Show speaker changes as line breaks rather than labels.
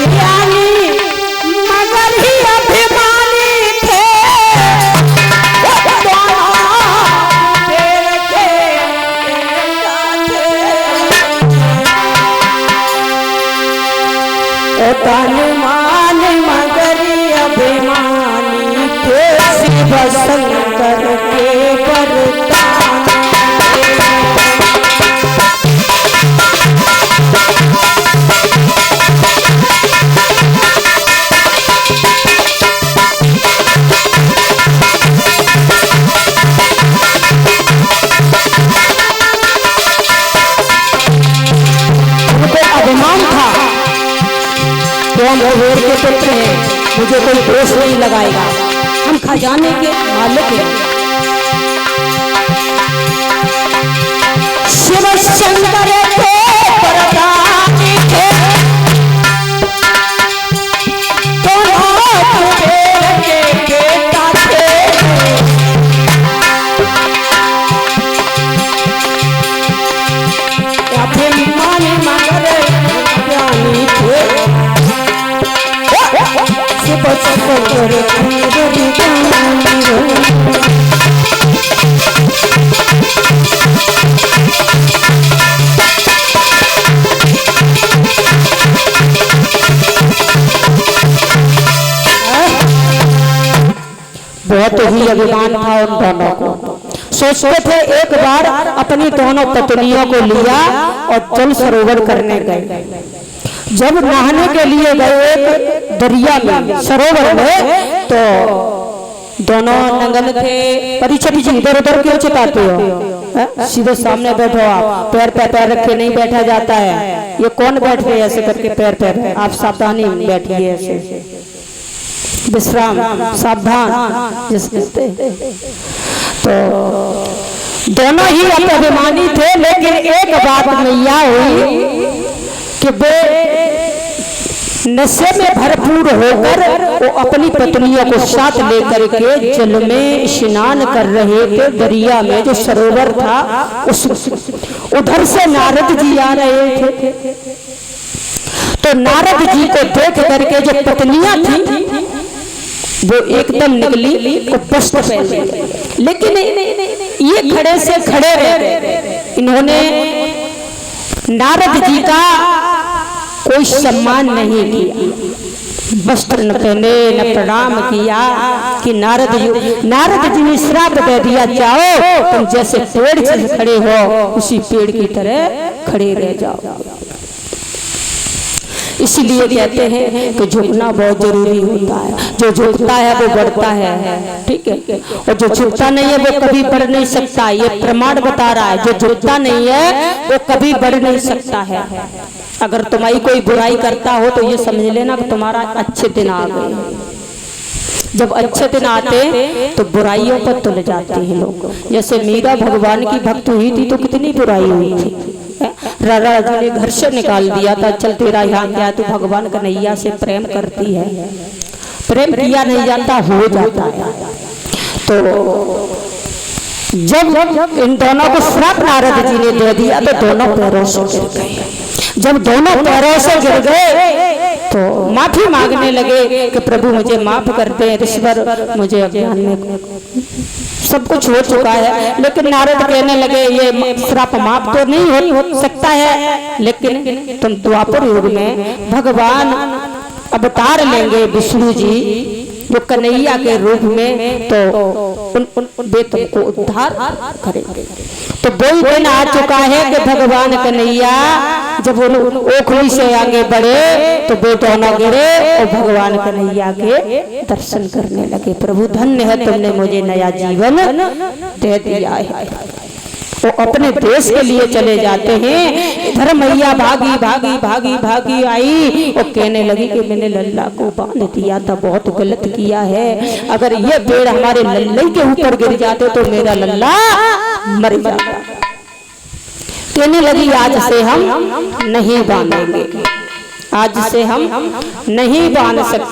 ज्ञानी मगर ही अभिमानी थे, तनुमान मगर अभिमानी थे, शिव शंकर के वरदान। अभिमान था तो हम भगवान के पुत्र हैं, मुझे कोई दोष नहीं लगाएगा, हम खजाने के मालिक हैं। शिव शंकर के वरदानी थे, दोनों कुबेर के बेटा थे, अभिमानी मगर ज्ञानी थे, शिव शंकर बहुत ही अभिमान था उन दोनों को। सोचते थे एक बार अपनी दोनों पत्नियों को लिया और जल सरोवर करने गए। जब नहाने के लिए गए एक दरिया में, सरोवर में, तो दोनों नंगन थे। परीक्षित जी इधर उधर क्यों चिताते हो, सीधे सामने बैठो आप, पैर पे पैर रख के नहीं बैठा जाता है। ये कौन बैठ रहे ऐसे करके पैर पैर, आप सावधानी बैठिए ऐसे, विश्राम सावधान जिसके। तो दोनों ही अभिमानी थे, लेकिन एक बात मैया हुई कि वे नशे में भरपूर होकर वो अपनी पत्नियों को साथ लेकर के जल में स्नान कर रहे थे, दरिया में जो सरोवर था उस उधर से नारद जी आ रहे थे। तो नारद जी को देख करके जो पत्नियां थी वो एकदम निकली वस्त्र पहने, लेकिन ये खड़े से खड़े रहे। इन्होंने नारद जी का कोई सम्मान नहीं किया, वस्त्र न पहने न प्रणाम किया कि नारद जी ने श्राप दे दिया, जाओ तुम जैसे पेड़ से खड़े हो उसी पेड़ की तरह खड़े रह जाओ। इसलिए कहते हैं कि झुकना बहुत जरूरी होता है, जो झुकता है वो बढ़ता है, ठीक है, और जो झुकता नहीं है वो कभी बढ़ नहीं सकता। ये प्रमाण बता रहा है, जो झुकता नहीं है वो कभी बढ़ नहीं सकता है। अगर तुम्हारी कोई बुराई करता हो तो ये समझ लेना कि तुम्हारा अच्छे दिन आ गए। जब अच्छे दिन आते तो बुराइयों पर तुल जाते हैं लोग। जैसे मीरा भगवान की भक्त हुई थी तो कितनी बुराई हुई थी, राजा ने घर से निकाल दिया था, चल तेरा यहाँ क्या, तू भगवान कन्हैया से प्रेम करती है। प्रेम किया नहीं जाता, हो जाता है। तो जब इन दोनों को श्राप नारद जी ने दे दिया तो दोनों पैरों से गिर गए। जब दोनों पैरों से गिर गए तो माफी मांगने लगे कि प्रभु मुझे माफ कर दे, ऋषिवर मुझे अज्ञान में सब कुछ हो चुका है। लेकिन नारद कहने लगे ये श्राप माफ तो नहीं हो सकता है, लेकिन तुम द्वापर युग में भगवान अवतार लेंगे विष्णु जी जो कन्हैया के रूप में, तो वे तुमको उद्धार करेंगे। तो वही दिन आ चुका है कि भगवान कन्हैया जब ओखली से आगे बढ़े तो वे दोनों गिरे और भगवान कन्हैया के दर्शन करने लगे। प्रभु धन्य है तुमने मुझे नया जीवन दे दिया है। वो अपने देश के लिए चले जाते हैं। इधर मैया भागी भागी भागी भागी आई और कहने लगी कि मैंने लल्ला को बांध दिया था, बहुत गलत किया है। अगर ये पेड़ हमारे लल्ले के ऊपर गिर जाते तो मेरा लल्ला मर जाता। कहने लगी आज से हम नहीं बांधेंगे, आज से हम नहीं बांध सकते।